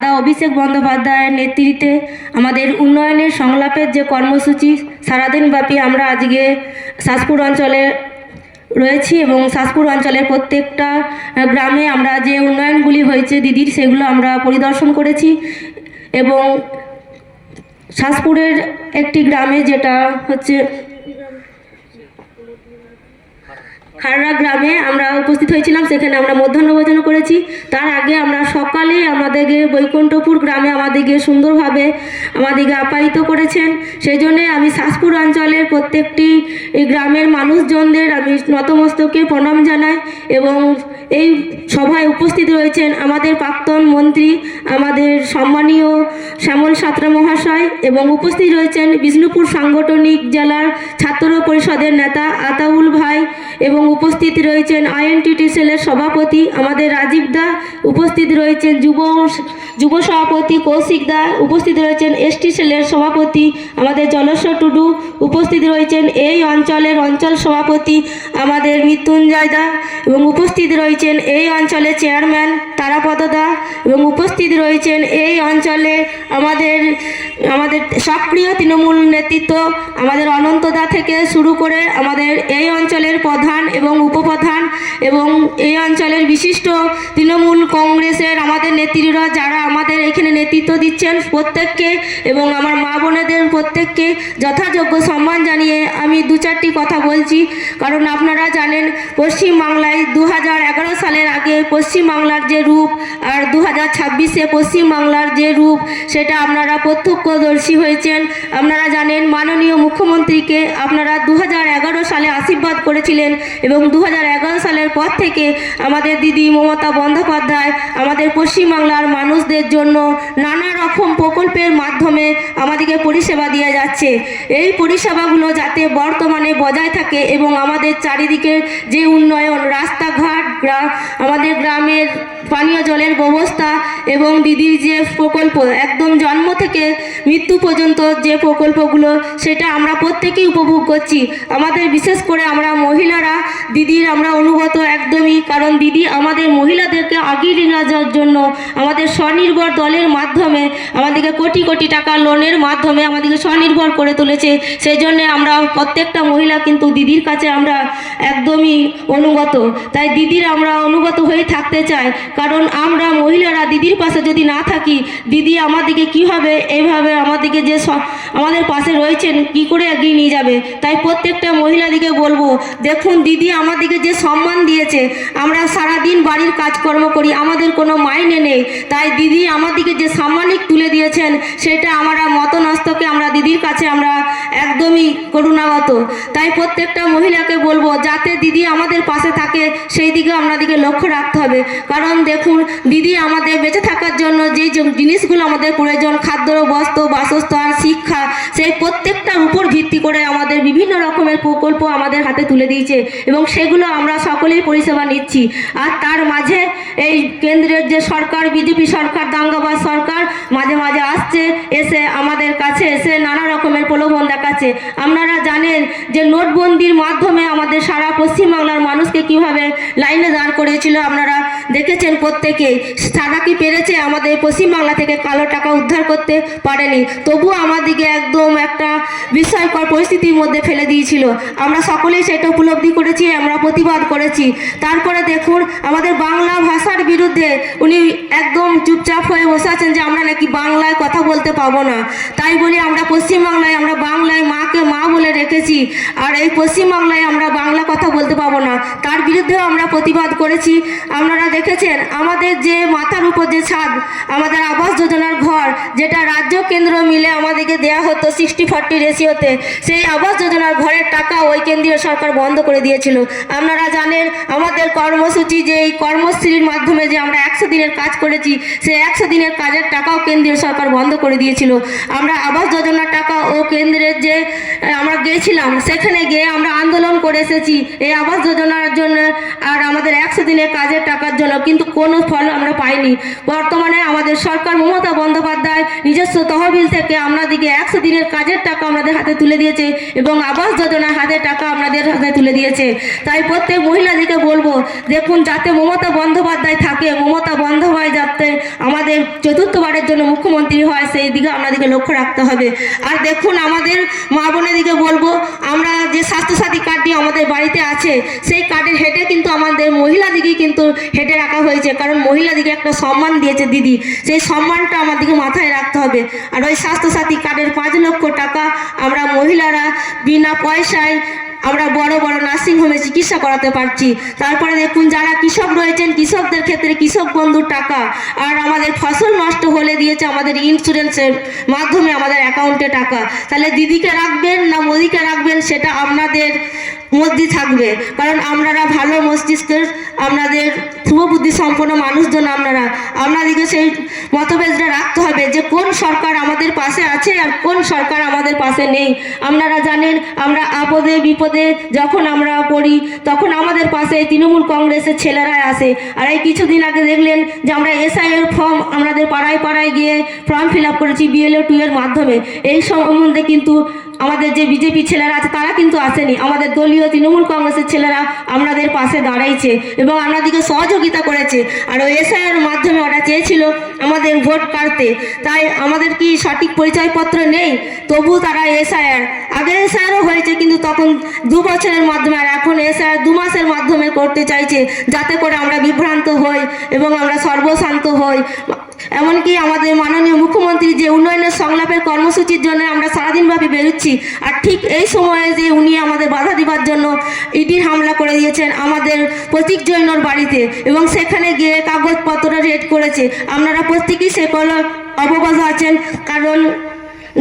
অভিষেক বন্দ্যোপাধ্যায়ের নেতৃত্বে আমাদের উন্নয়নের সংলাপের যে কর্মসূচি সারাদিনব্যাপী আমরা আজকে শাসপুর অঞ্চলে রয়েছি এবং শাসপুর অঞ্চলের প্রত্যেকটা গ্রামে আমরা যে উন্নয়নগুলি হয়েছে দিদির সেগুলো আমরা পরিদর্শন করেছি এবং শাসপুরের একটি গ্রামে যেটা হচ্ছে খাররা গ্রামে আমরা উপস্থিত হয়েছিলাম। সেখানে আমরা মধ্যাহ্নভোজন করেছি। তার আগে আমরা সকালে আমাদেরকে বৈকুণ্ঠপুর গ্রামে আমাদেরকে সুন্দরভাবে আমাদেরকে আপ্যায়িত করেছেন। সেই জন্যে আমি শাসপুর অঞ্চলের প্রত্যেকটি গ্রামের মানুষজনদের আমি নতমস্তকে প্রণাম জানাই এবং এই সভায় উপস্থিত রয়েছেন আমাদের প্রাক্তন মন্ত্রী, আমাদের সম্মানীয় শ্যামল সাঁতরা মহাশয় এবং উপস্থিত রয়েছেন বিষ্ণুপুর সাংগঠনিক জেলার ছাত্র পরিষদের নেতা আতাউল ভাই এবং উপস্থিত রয়েছেন আইএনটিটি সেলের সভাপতি আমাদের রাজীব দা, উপস্থিত রয়েছেন যুব সভাপতি কৌশিক দা, উপস্থিত রয়েছেন এসটি সেলের সভাপতি আমাদের জলস্বর টুডু, উপস্থিত রয়েছেন এই অঞ্চলের অঞ্চল সভাপতি আমাদের মৃত্যুঞ্জয় দা এবং উপস্থিত রয়েছেন এই অঞ্চলের চেয়ারম্যান তারাপদ দা এবং উপস্থিত রয়েছেন এই অঞ্চলে আমাদের সক্রিয় তৃণমূল নেতৃত্ব আমাদের অনন্ত দা থেকে শুরু করে আমাদের এই অঞ্চলের প্রধান এবং উপপ্রধান এবং এই অঞ্চলের বিশিষ্ট তৃণমূল কংগ্রেসের আমাদের নেত্রীরা যারা আমাদের এখানে নেতৃত্ব দিচ্ছেন প্রত্যেককে এবং আমার মা বোনেদের প্রত্যেককে যথাযোগ্য সম্মান জানিয়ে আমি দু চারটি কথা বলছি। কারণ আপনারা জানেন পশ্চিমবাংলায় 2011 সালের আগে পশ্চিমবাংলার যে রূপ আর 2026-এ পশ্চিমবাংলার যে রূপ সেটা আপনারা প্রত্যক্ষদর্শী হয়েছেন। আপনারা জানেন মাননীয় মুখ্যমন্ত্রীকে আপনারা 2011 সালে আশীর্বাদ করেছিলেন এবং 2011 সালের পর থেকে আমাদের দিদি মমতা বন্দ্যোপাধ্যায় আমাদের পশ্চিমবাংলার মানুষদের জন্য নানা রকম প্রকল্পের মাধ্যমে আমাদেরকে পরিষেবা দিয়ে যাচ্ছে। এই পরিষেবাগুলো যাতে বর্তমানে বজায় থাকে এবং আমাদের চারিদিকের যে উন্নয়ন, রাস্তাঘাট, আমাদের গ্রামের পানীয় জলের ব্যবস্থা এবং দিদির যে প্রকল্প একদম জন্ম থেকে মৃত্যু পর্যন্ত যে প্রকল্পগুলো সেটা আমরা প্রত্যেকেই উপভোগ করছি। আমাদের বিশেষ করে আমরা মহিলারা দিদির আমরা অনুগত একদমই, কারণ দিদি আমাদের মহিলাদেরকে আগিয়ে নিয়ে যাওয়ার জন্য আমাদের স্বনির্ভর দলের মাধ্যমে আমাদেরকে কোটি কোটি টাকা লোনের মাধ্যমে আমাদেরকে স্বনির্ভর করে তুলেছে। সেই জন্যে আমরা প্রত্যেকটা মহিলা কিন্তু দিদির কাছে আমরা একদমই অনুগত। তাই দিদির আমরা অনুগত হয়ে থাকতে চাই, কারণ আমরা মহিলারা দিদির পাশে যদি না থাকি দিদি আমাদেরকে কীভাবে এইভাবে আমাদেরকে যে আমাদের পাশে রয়েছেন কি করে এগিয়ে নিয়ে যাবে। তাই প্রত্যেকটা মহিলাদিকে বলবো, দেখুন দিদি আমাদেরকে যে সম্মান দিয়েছে, আমরা সারাদিন বাড়ির কাজকর্ম করি, আমাদের কোনো মাইনে নেই, তাই দিদি আমাদেরকে যে সম্মানিক তুলে দিয়েছেন সেটা আমরা মতনস্তকে আমরা দিদির কাছে আমরা একদমই করুণাগত। তাই প্রত্যেকটা মহিলাকে বলবো যাতে দিদি আমাদের পাশে থাকে সেই দিকে আমাদেরকে লক্ষ্য রাখতে হবে। কারণ দেখুন দিদি আমাদের বেঁচে থাকার জন্য যেই জিনিসগুলো আমাদের প্রয়োজন, খাদ্য, বস্ত্র, বাসস্থান, শিক্ষা, সেই প্রত্যেকটার উপর ভিত্তি করে আমাদের বিভিন্ন রকমের প্রকল্প আমাদের হাতে তুলে দিয়েছে এবং সেগুলো আমরা সকলেই পরিষেবা নিচ্ছি। আর তার মাঝে এই কেন্দ্রের যে সরকার, বিজেপি সরকার, দাঙ্গাবাজ সরকার মাঝে মাঝে আসছে, এসে আমাদের কাছে এসে নানা রকমের প্রলোভন দেখাচ্ছে। আপনারা জানেন যে নোটবন্দির মাধ্যমে আমাদের সারা পশ্চিমবাংলার মানুষকে কিভাবে লাইনে দাঁড় করিয়েছিল, আপনারা দেখেছেন প্রত্যেকেই। সারা কি পেরেছে আমাদের পশ্চিমবাংলা থেকে কালো টাকা উদ্ধার করতে পারেনি, তবুও আমাদেরকে একদম একটা বিস্ময়কর পরিস্থিতির মধ্যে ফেলে দিয়েছিল। আমরা সকলেই সেটা উপলব্ধি করেছি, আমরা প্রতিবাদ করেছি। তারপরে দেখুন আমাদের বাংলা ভাষার বিরুদ্ধে উনি একদম চুপচাপ হয়ে বসে আছেন যে আমরা নাকি বাংলায় কথা বলতে পাবো না। তাই বলি আমরা পশ্চিমবাংলায় আমরা বাংলায় মাকে মা বলে রেখেছি, আর এই পশ্চিমবাংলায় আমরা বাংলা কথা বলতে পাবো না, তার বিরুদ্ধেও আমরা প্রতিবাদ করেছি। আপনারা দেখেছেন আমাদের যে মাথার উপর যে ছাদ, আমাদের আবাস যোজনার ঘর যেটা রাজ্য কেন্দ্র মিলে আমাদেরকে দেয়া হতো 60-40 রেশিওতে, সেই আবাস যোজনার ঘরের টাকা ওই কেন্দ্রীয় সরকার বন্ধ করে দিয়েছিল। আপনারা জানেন আমাদের কর্মসূচি যে এই কর্মশ্রীর মাধ্যমে যে আমরা 100 দিনের কাজ করেছি, সেই 100 দিনের কাজের টাকাও কেন্দ্রীয় সরকার বন্ধ করে দিয়েছিল। আমরা আবাস যোজনার টাকা ও কেন্দ্রের যে আমরা গিয়েছিলাম সেখানে গিয়ে আমরা আন্দোলন করে এসেছি এই আবাস যোজনার জন্য আর আমাদের 100 দিনের কাজের টাকার জন্য, কিন্তু কোনো ফল আমরা পাইনি। বর্তমানে আমাদের সরকার মমতা বন্দ্যোপাধ্যায় নিজস্ব তহবিল থেকে আপনাদেরকে 100 দিনের কাজের টাকা আমাদের হাতে তুলে দিয়েছে এবং আবাস যোজনা হাতে টাকা আপনাদের হাতে তুলে দিয়েছে। তাই প্রত্যেক মহিলাদেরকে বলবো, দেখুন যাতে মমতা বন্দ্যোপাধ্যায় থাকে, মমতা বন্দ্যোপাধ্যায় যাতে আমাদের চতুর্থবারের জন্য মুখ্যমন্ত্রী হয় সেই দিকে আপনাদেরকে লক্ষ্য রাখতে হবে। আর দেখুন আমাদের মা বোনেদিকে বলবো, আমরা যে স্বাস্থ্যসাথী কার্ডটি আমাদের বাড়িতে আছে সেই কার্ডের হেডে কিন্তু আমাদের মহিলাদিকে কিন্তু হেডে রাখা হয়েছে, কারণ মহিলাদিকে একটা সম্মান দিয়েছে দিদি, সেই সম্মানটা আমাদেরকে মাথায় রাখতে হবে। আর ওই স্বাস্থ্যসাথী কার্ডের 5 লক্ষ টাকা আমরা মহিলারা বিনা পয়সায় আমরা বড় বড় নার্সিংহোমে চিকিৎসা করাতে পারছি। তারপরে দেখুন যারা কৃষক রয়েছেন, কৃষকদের ক্ষেত্রে কৃষক বন্ধুর টাকা, আর আমাদের ফসল নষ্ট হলে দিয়েছে আমাদের ইন্স্যুরেন্সের মাধ্যমে আমাদের অ্যাকাউন্টে টাকা। তাহলে দিদিকে রাখবেন না মোদিকে রাখবেন সেটা আপনাদের মধ্যে থাকবে, কারণ আপনারা ভালো মস্তিষ্কের, আপনাদের শুভবুদ্ধি সম্পন্ন মানুষজন, আপনাদেরকে সেই মতভেদটা রাখতে হবে যে কোন সরকার আমাদের পাশে আছে আর কোন সরকার আমাদের পাশে নেই। আপনারা জানেন আমরা আপদে বিপদে যখন আমরা পড়ি তখন আমাদের পাশে তৃণমূল কংগ্রেসের ছেলেরা আসে। আর এই কিছুদিন আগে দেখলেন যে আমরা SIR ফর্ম আমাদের পাড়ায় পাড়ায় গিয়ে ফর্ম ফিল আপ করেছি BLO 2 এর মাধ্যমে। এই সম্বন্ধে কিন্তু আমাদের যে বিজেপি ছেলেরা আছে তারা কিন্তু আসেনি, আমাদের দলীয় তৃণমূল কংগ্রেসের ছেলেরা আপনাদের পাশে দাঁড়াইছে এবং আপনাদেরকে সহযোগিতা করেছে। আর ওই SIR মাধ্যমে ওরা চেয়েছিল আমাদের ভোট কাটতে, তাই আমাদের কি সঠিক পরিচয়পত্র নেই, তবু তারা SIR, আগে SIRও হয়েছে কিন্তু তখন 2 বছরের মাধ্যমে, আর এখন SIR 2 মাসের মাধ্যমে করতে চাইছে, যাতে করে আমরা বিভ্রান্ত হই এবং আমরা সর্বশান্ত হই। এমনকি আমাদের মাননীয় মুখ্যমন্ত্রী যে উন্নয়নের সংলাপের কর্মসূচির জন্য আমরা সারাদিনব্যাপী বেরোচ্ছি, আর ঠিক এই সময়ে যে উনি আমাদের বাধা দেওয়ার জন্য ইডির হামলা করে দিয়েছেন আমাদের প্রতীক জৈনর বাড়িতে এবং সেখানে গিয়ে কাগজপত্র রেড করেছে। আপনারা প্রত্যেকেই সেগুলো অবগত আছেন, কারণ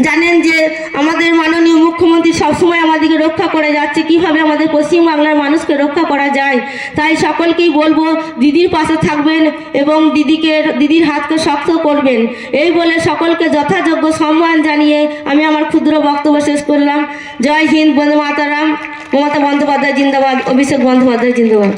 জানেন যে আমাদের মাননীয় মুখ্যমন্ত্রী সবসময় আমাদেরকে রক্ষা করে যাচ্ছে, কিভাবে আমাদের পশ্চিমবাংলার মানুষকে রক্ষা করা যায়। তাই সকলকেই বলবো দিদির পাশে থাকবেন এবং দিদির হাতকে শক্ত করবেন, এই বলে সকলকে যথাযোগ্য সম্মান জানিয়ে আমি আমার ক্ষুদ্র বক্তব্য শেষ করলাম। জয় হিন্দ, বন্দে মাতারাম, মমতা বন্দ্যোপাধ্যায় জিন্দাবাদ, অভিষেক বন্দ্যোপাধ্যায় জিন্দাবাদ।